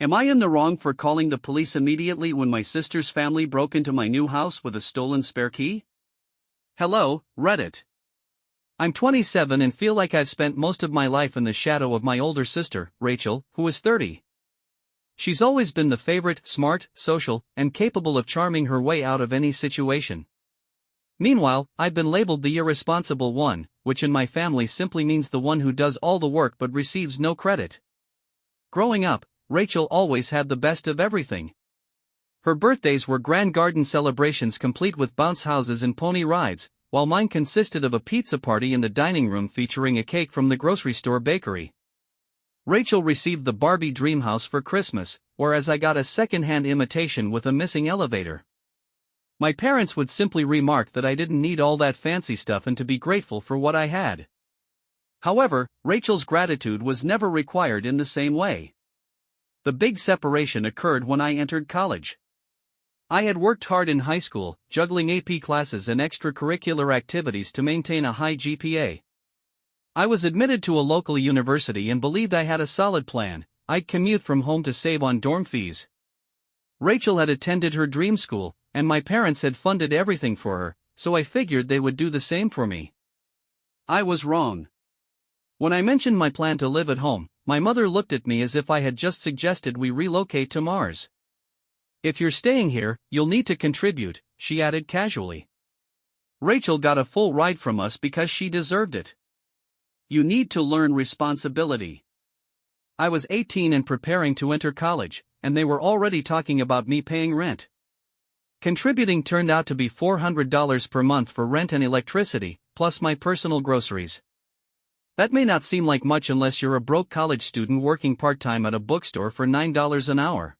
Am I in the wrong for calling the police immediately when my sister's family broke into my new house with a stolen spare key? Hello, Reddit. I'm 27 and feel like I've spent most of my life in the shadow of my older sister, Rachel, who is 30. She's always been the favorite, smart, social, and capable of charming her way out of any situation. Meanwhile, I've been labeled the irresponsible one, which in my family simply means the one who does all the work but receives no credit. Growing up, Rachel always had the best of everything. Her birthdays were grand garden celebrations complete with bounce houses and pony rides, while mine consisted of a pizza party in the dining room featuring a cake from the grocery store bakery. Rachel received the Barbie dream house for Christmas, whereas I got a second-hand imitation with a missing elevator. My parents would simply remark that I didn't need all that fancy stuff and to be grateful for what I had. However, Rachel's gratitude was never required in the same way. The big separation occurred when I entered college. I had worked hard in high school, juggling AP classes and extracurricular activities to maintain a high GPA. I was admitted to a local university and believed I had a solid plan. I'd commute from home to save on dorm fees. Rachel had attended her dream school, and my parents had funded everything for her, so I figured they would do the same for me. I was wrong. When I mentioned my plan to live at home, my mother looked at me as if I had just suggested we relocate to Mars. If you're staying here, you'll need to contribute, she added casually. Rachel got a full ride from us because she deserved it. You need to learn responsibility. I was 18 and preparing to enter college, and they were already talking about me paying rent. Contributing turned out to be $400 per month for rent and electricity, plus my personal groceries. That may not seem like much unless you're a broke college student working part-time at a bookstore for $9 an hour.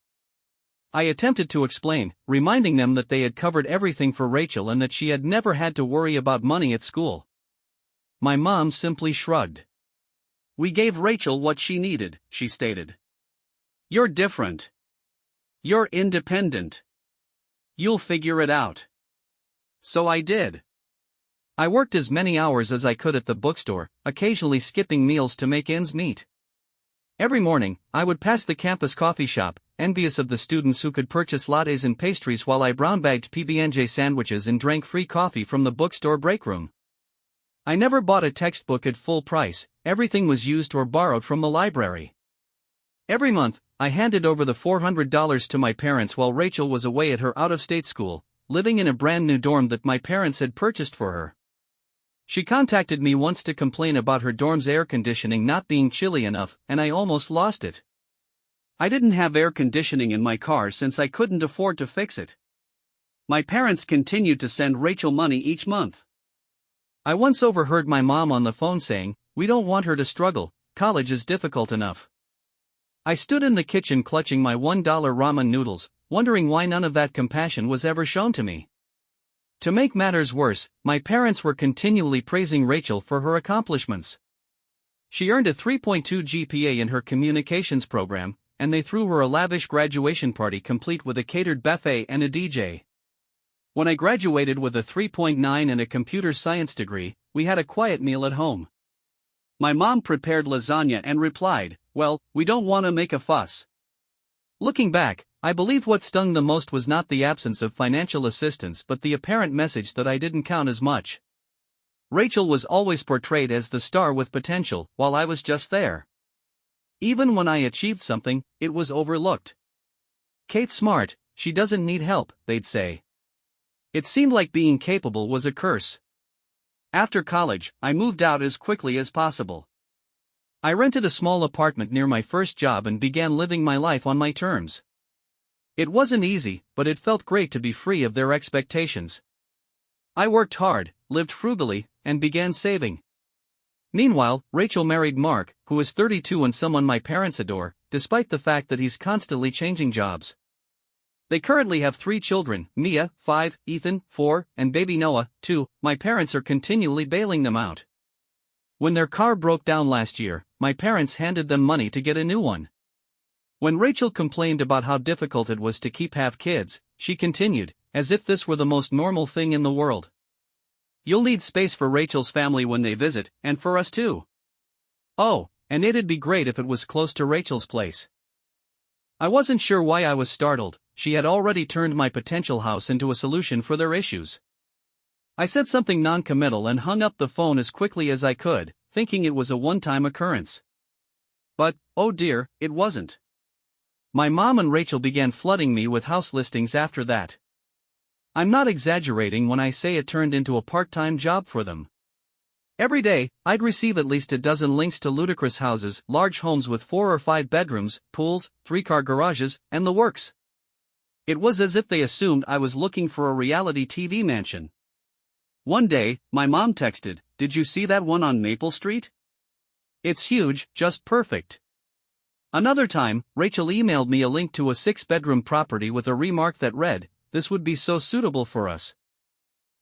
I attempted to explain, reminding them that they had covered everything for Rachel and that she had never had to worry about money at school. My mom simply shrugged. We gave Rachel what she needed, she stated. You're different. You're independent. You'll figure it out. So I did. I worked as many hours as I could at the bookstore, occasionally skipping meals to make ends meet. Every morning, I would pass the campus coffee shop, envious of the students who could purchase lattes and pastries while I brown-bagged PB&J sandwiches and drank free coffee from the bookstore break room. I never bought a textbook at full price, everything was used or borrowed from the library. Every month, I handed over the $400 to my parents while Rachel was away at her out-of-state school, living in a brand new dorm that my parents had purchased for her. She contacted me once to complain about her dorm's air conditioning not being chilly enough, and I almost lost it. I didn't have air conditioning in my car since I couldn't afford to fix it. My parents continued to send Rachel money each month. I once overheard my mom on the phone saying, "We don't want her to struggle, college is difficult enough." I stood in the kitchen clutching my $1 ramen noodles, wondering why none of that compassion was ever shown to me. To make matters worse, my parents were continually praising Rachel for her accomplishments. She earned a 3.2 GPA in her communications program, and they threw her a lavish graduation party complete with a catered buffet and a DJ. When I graduated with a 3.9 and a computer science degree, we had a quiet meal at home. My mom prepared lasagna and replied, "Well, we don't want to make a fuss." Looking back, I believe what stung the most was not the absence of financial assistance but the apparent message that I didn't count as much. Rachel was always portrayed as the star with potential, while I was just there. Even when I achieved something, it was overlooked. "Kate's smart, she doesn't need help," they'd say. It seemed like being capable was a curse. After college, I moved out as quickly as possible. I rented a small apartment near my first job and began living my life on my terms. It wasn't easy, but it felt great to be free of their expectations. I worked hard, lived frugally, and began saving. Meanwhile, Rachel married Mark, who is 32 and someone my parents adore, despite the fact that he's constantly changing jobs. They currently have 3 children, Mia, 5, Ethan, 4, and baby Noah, 2. My parents are continually bailing them out. When their car broke down last year, my parents handed them money to get a new one. When Rachel complained about how difficult it was to keep half kids, she continued, as if this were the most normal thing in the world. "You'll need space for Rachel's family when they visit, and for us too. Oh, and it'd be great if it was close to Rachel's place." I wasn't sure why I was startled. She had already turned my potential house into a solution for their issues. I said something non-committal and hung up the phone as quickly as I could, thinking it was a one-time occurrence. But, oh dear, it wasn't. My mom and Rachel began flooding me with house listings after that. I'm not exaggerating when I say it turned into a part-time job for them. Every day, I'd receive at least a dozen links to ludicrous houses, large homes with 4 or 5 bedrooms, pools, 3-car garages, and the works. It was as if they assumed I was looking for a reality TV mansion. One day, my mom texted, "Did you see that one on Maple Street? It's huge, just perfect." Another time, Rachel emailed me a link to a 6-bedroom property with a remark that read, "This would be so suitable for us.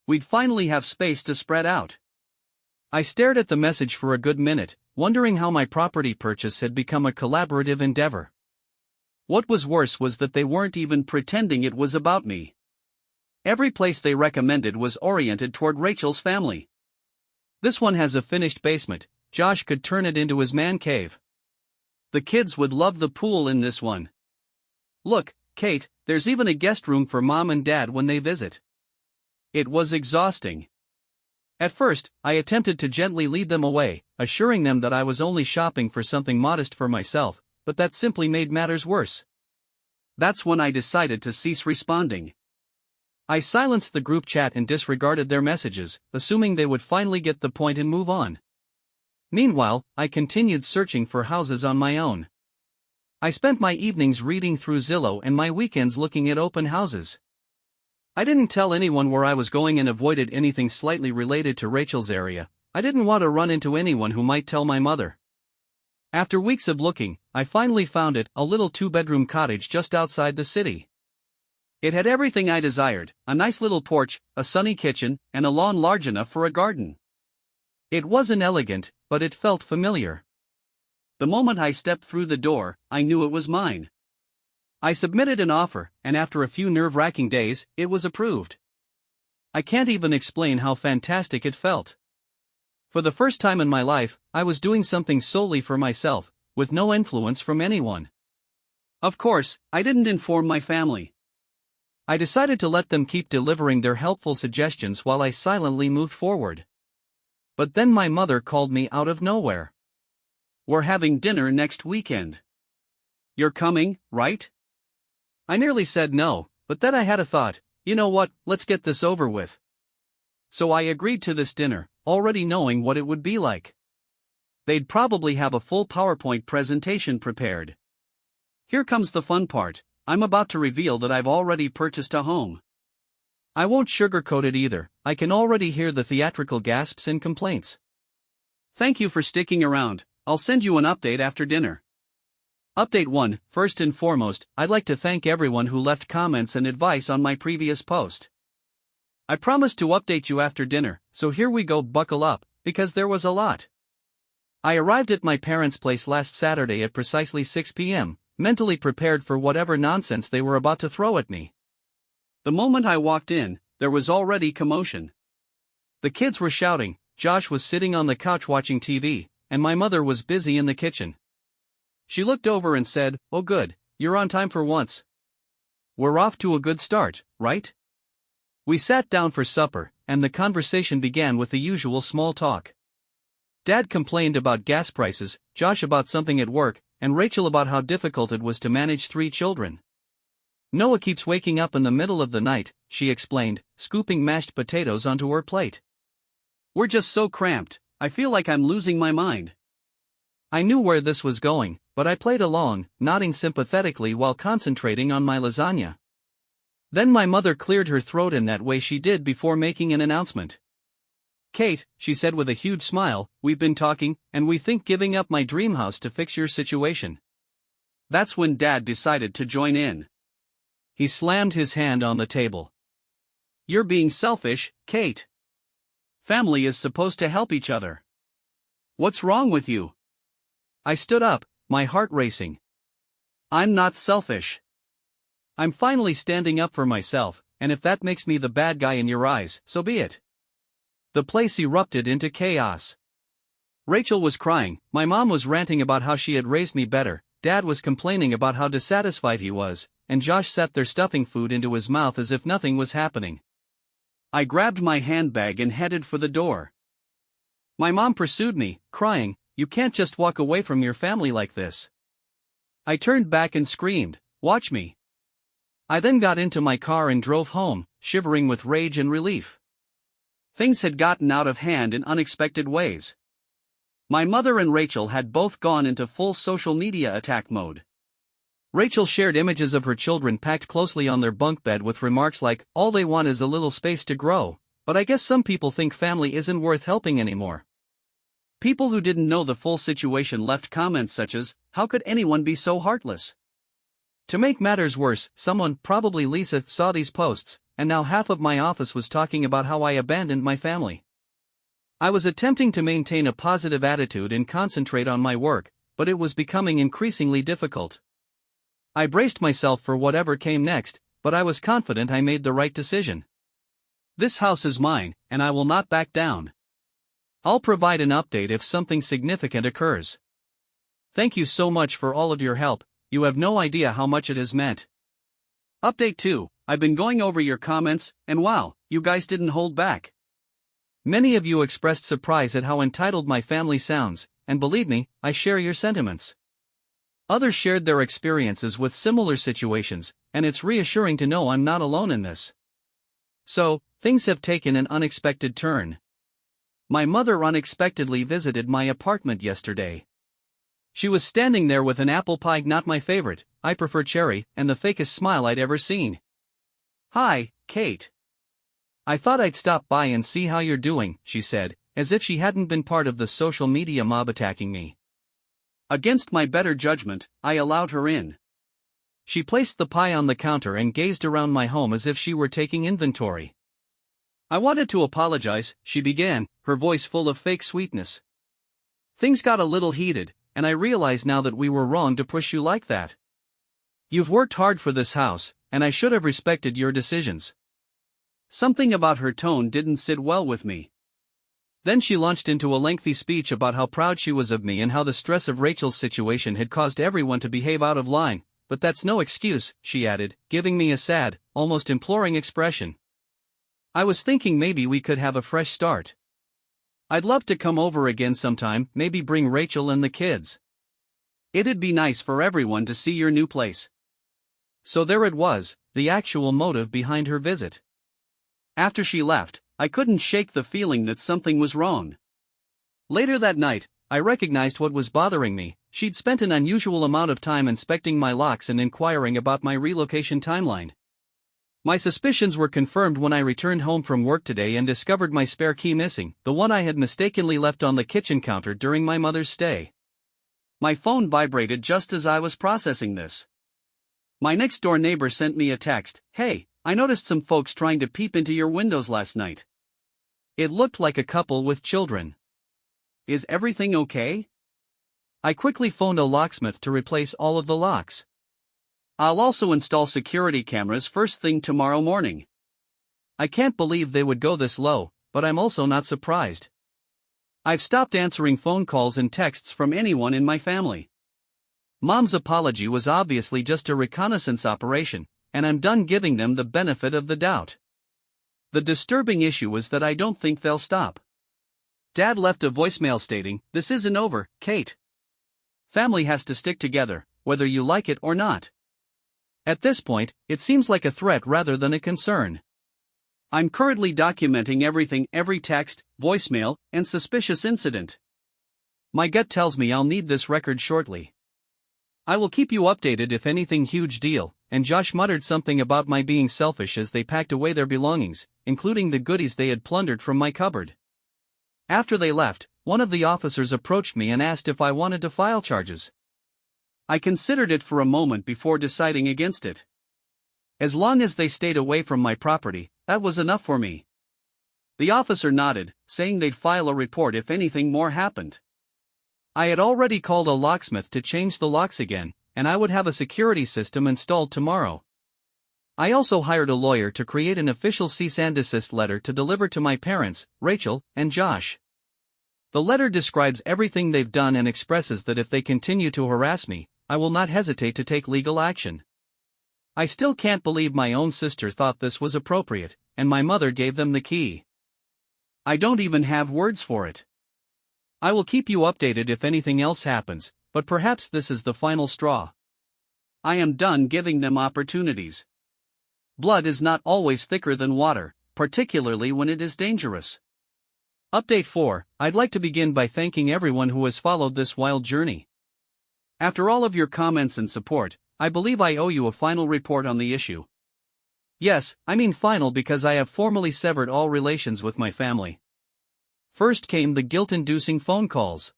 We'd finally have space to spread out." I stared at the message for a good minute, wondering how my property purchase had become a collaborative endeavor. What was worse was that they weren't even pretending it was about me. Every place they recommended was oriented toward Rachel's family. "This one has a finished basement, Josh could turn it into his man cave. The kids would love the pool in this one. Look, Kate, there's even a guest room for mom and dad when they visit." It was exhausting. At first, I attempted to gently lead them away, assuring them that I was only shopping for something modest for myself, but that simply made matters worse. That's when I decided to cease responding. I silenced the group chat and disregarded their messages, assuming they would finally get the point and move on. Meanwhile, I continued searching for houses on my own. I spent my evenings reading through Zillow and my weekends looking at open houses. I didn't tell anyone where I was going and avoided anything slightly related to Rachel's area. I didn't want to run into anyone who might tell my mother. After weeks of looking, I finally found it, a little 2-bedroom cottage just outside the city. It had everything I desired, a nice little porch, a sunny kitchen, and a lawn large enough for a garden. It wasn't elegant, but it felt familiar. The moment I stepped through the door, I knew it was mine. I submitted an offer, and after a few nerve-wracking days, it was approved. I can't even explain how fantastic it felt. For the first time in my life, I was doing something solely for myself, with no influence from anyone. Of course, I didn't inform my family. I decided to let them keep delivering their helpful suggestions while I silently moved forward. But then my mother called me out of nowhere. "We're having dinner next weekend. You're coming, right?" I nearly said no, but then I had a thought, you know what, let's get this over with. So I agreed to this dinner, already knowing what it would be like. They'd probably have a full PowerPoint presentation prepared. Here comes the fun part. I'm about to reveal that I've already purchased a home. I won't sugarcoat it either, I can already hear the theatrical gasps and complaints. Thank you for sticking around, I'll send you an update after dinner. Update 1, first and foremost, I'd like to thank everyone who left comments and advice on my previous post. I promised to update you after dinner, so here we go, buckle up, because there was a lot. I arrived at my parents' place last Saturday at precisely 6 p.m., mentally prepared for whatever nonsense they were about to throw at me. The moment I walked in, there was already commotion. The kids were shouting, Josh was sitting on the couch watching TV, and my mother was busy in the kitchen. She looked over and said, "Oh good, you're on time for once. We're off to a good start, right?" We sat down for supper, and the conversation began with the usual small talk. Dad complained about gas prices, Josh about something at work, and Rachel about how difficult it was to manage 3 children. "Noah keeps waking up in the middle of the night," she explained, scooping mashed potatoes onto her plate. "We're just so cramped, I feel like I'm losing my mind." I knew where this was going, but I played along, nodding sympathetically while concentrating on my lasagna. Then my mother cleared her throat in that way she did before making an announcement. "Kate," she said with a huge smile, "we've been talking, and we think giving up my dream house to fix your situation." That's when Dad decided to join in. He slammed his hand on the table. "You're being selfish, Kate. Family is supposed to help each other. What's wrong with you?" I stood up, my heart racing. "I'm not selfish. I'm finally standing up for myself, and if that makes me the bad guy in your eyes, so be it." The place erupted into chaos. Rachel was crying, my mom was ranting about how she had raised me better, Dad was complaining about how dissatisfied he was, and Josh sat there stuffing food into his mouth as if nothing was happening. I grabbed my handbag and headed for the door. My mom pursued me, crying, "You can't just walk away from your family like this." I turned back and screamed, "Watch me." I then got into my car and drove home, shivering with rage and relief. Things had gotten out of hand in unexpected ways. My mother and Rachel had both gone into full social media attack mode. Rachel shared images of her children packed closely on their bunk bed with remarks like, "All they want is a little space to grow, but I guess some people think family isn't worth helping anymore." People who didn't know the full situation left comments such as, "How could anyone be so heartless?" To make matters worse, someone, probably Lisa, saw these posts, and now half of my office was talking about how I abandoned my family. I was attempting to maintain a positive attitude and concentrate on my work, but it was becoming increasingly difficult. I braced myself for whatever came next, but I was confident I made the right decision. This house is mine, and I will not back down. I'll provide an update if something significant occurs. Thank you so much for all of your help, you have no idea how much it has meant. Update 2, I've been going over your comments, and wow, you guys didn't hold back. Many of you expressed surprise at how entitled my family sounds, and believe me, I share your sentiments. Others shared their experiences with similar situations, and it's reassuring to know I'm not alone in this. So, things have taken an unexpected turn. My mother unexpectedly visited my apartment yesterday. She was standing there with an apple pie, not my favorite, I prefer cherry, and the fakest smile I'd ever seen. "Hi, Kate. I thought I'd stop by and see how you're doing," she said, as if she hadn't been part of the social media mob attacking me. Against my better judgment, I allowed her in. She placed the pie on the counter and gazed around my home as if she were taking inventory. "I wanted to apologize," she began, her voice full of fake sweetness. "Things got a little heated, and I realize now that we were wrong to push you like that. You've worked hard for this house, and I should have respected your decisions." Something about her tone didn't sit well with me. Then she launched into a lengthy speech about how proud she was of me and how the stress of Rachel's situation had caused everyone to behave out of line, "But that's no excuse," she added, giving me a sad, almost imploring expression. "I was thinking maybe we could have a fresh start. I'd love to come over again sometime, maybe bring Rachel and the kids. It'd be nice for everyone to see your new place." So there it was, the actual motive behind her visit. After she left, I couldn't shake the feeling that something was wrong. Later that night, I recognized what was bothering me. She'd spent an unusual amount of time inspecting my locks and inquiring about my relocation timeline. My suspicions were confirmed when I returned home from work today and discovered my spare key missing, the one I had mistakenly left on the kitchen counter during my mother's stay. My phone vibrated just as I was processing this. My next-door neighbor sent me a text, "Hey, I noticed some folks trying to peep into your windows last night. It looked like a couple with children. Is everything okay?" I quickly phoned a locksmith to replace all of the locks. I'll also install security cameras first thing tomorrow morning. I can't believe they would go this low, but I'm also not surprised. I've stopped answering phone calls and texts from anyone in my family. Mom's apology was obviously just a reconnaissance operation, and I'm done giving them the benefit of the doubt. The disturbing issue is that I don't think they'll stop. Dad left a voicemail stating, "This isn't over, Kate. Family has to stick together, whether you like it or not." At this point, it seems like a threat rather than a concern. I'm currently documenting everything, every text, voicemail, and suspicious incident. My gut tells me I'll need this record shortly. I will keep you updated if anything huge deal, and Josh muttered something about my being selfish as they packed away their belongings, including the goodies they had plundered from my cupboard. After they left, one of the officers approached me and asked if I wanted to file charges. I considered it for a moment before deciding against it. As long as they stayed away from my property, that was enough for me. The officer nodded, saying they'd file a report if anything more happened. I had already called a locksmith to change the locks again, and I would have a security system installed tomorrow. I also hired a lawyer to create an official cease and desist letter to deliver to my parents, Rachel and Josh. The letter describes everything they've done and expresses that if they continue to harass me, I will not hesitate to take legal action. I still can't believe my own sister thought this was appropriate, and my mother gave them the key. I don't even have words for it. I will keep you updated if anything else happens, but perhaps this is the final straw. I am done giving them opportunities. Blood is not always thicker than water, particularly when it is dangerous. Update 4. I'd like to begin by thanking everyone who has followed this wild journey. After all of your comments and support, I believe I owe you a final report on the issue. Yes, I mean final because I have formally severed all relations with my family. First came the guilt-inducing phone calls.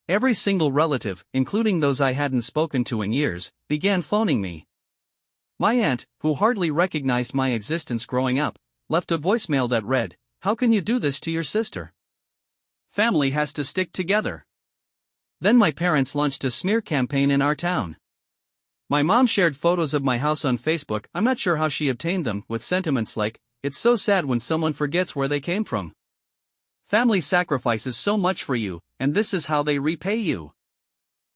Every single relative, including those I hadn't spoken to in years, began phoning me. My aunt, who hardly recognized my existence growing up, left a voicemail that read, "How can you do this to your sister? Family has to stick together." Then my parents launched a smear campaign in our town. My mom shared photos of my house on Facebook, I'm not sure how she obtained them, with sentiments like, "It's so sad when someone forgets where they came from. Family sacrifices so much for you, and this is how they repay you."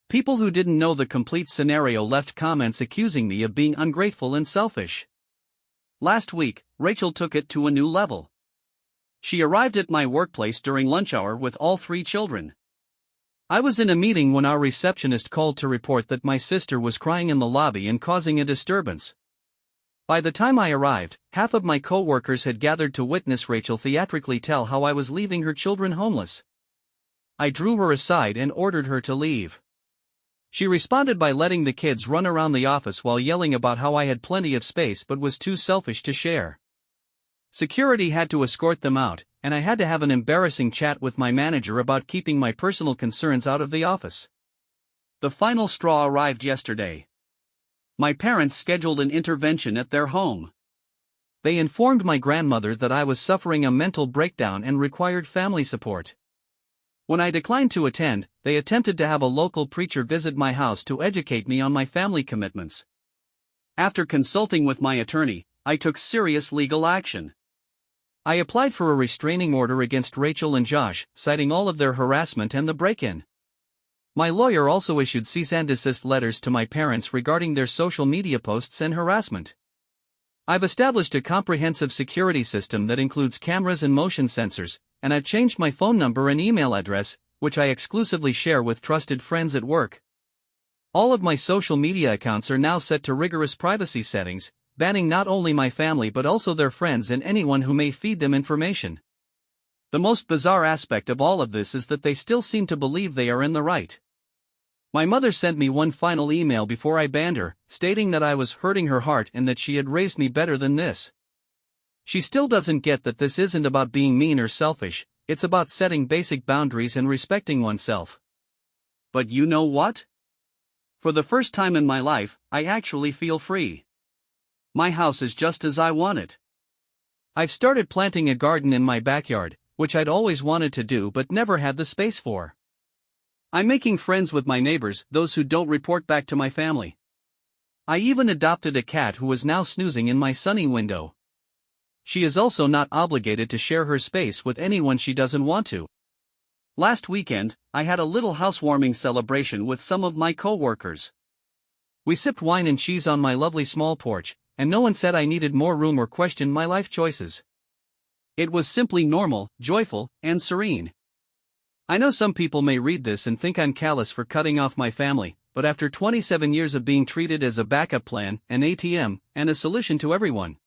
People who didn't know the complete scenario left comments accusing me of being ungrateful and selfish. Last week, Rachel took it to a new level. She arrived at my workplace during lunch hour with all 3 children. I was in a meeting when our receptionist called to report that my sister was crying in the lobby and causing a disturbance. By the time I arrived, half of my co-workers had gathered to witness Rachel theatrically tell how I was leaving her children homeless. I drew her aside and ordered her to leave. She responded by letting the kids run around the office while yelling about how I had plenty of space but was too selfish to share. Security had to escort them out, and I had to have an embarrassing chat with my manager about keeping my personal concerns out of the office. The final straw arrived yesterday. My parents scheduled an intervention at their home. They informed my grandmother that I was suffering a mental breakdown and required family support. When I declined to attend, they attempted to have a local preacher visit my house to educate me on my family commitments. After consulting with my attorney, I took serious legal action. I applied for a restraining order against Rachel and Josh, citing all of their harassment and the break-in. My lawyer also issued cease and desist letters to my parents regarding their social media posts and harassment. I've established a comprehensive security system that includes cameras and motion sensors, and I've changed my phone number and email address, which I exclusively share with trusted friends at work. All of my social media accounts are now set to rigorous privacy settings, banning not only my family but also their friends and anyone who may feed them information. The most bizarre aspect of all of this is that they still seem to believe they are in the right. My mother sent me one final email before I banned her, stating that I was hurting her heart and that she had raised me better than this. She still doesn't get that this isn't about being mean or selfish, it's about setting basic boundaries and respecting oneself. But you know what? For the first time in my life, I actually feel free. My house is just as I want it. I've started planting a garden in my backyard, which I'd always wanted to do but never had the space for. I'm making friends with my neighbors, those who don't report back to my family. I even adopted a cat who is now snoozing in my sunny window. She is also not obligated to share her space with anyone she doesn't want to. Last weekend, I had a little housewarming celebration with some of my co-workers. We sipped wine and cheese on my lovely small porch, and no one said I needed more room or questioned my life choices. It was simply normal, joyful, and serene. I know some people may read this and think I'm callous for cutting off my family, but after 27 years of being treated as a backup plan, an ATM, and a solution to everyone,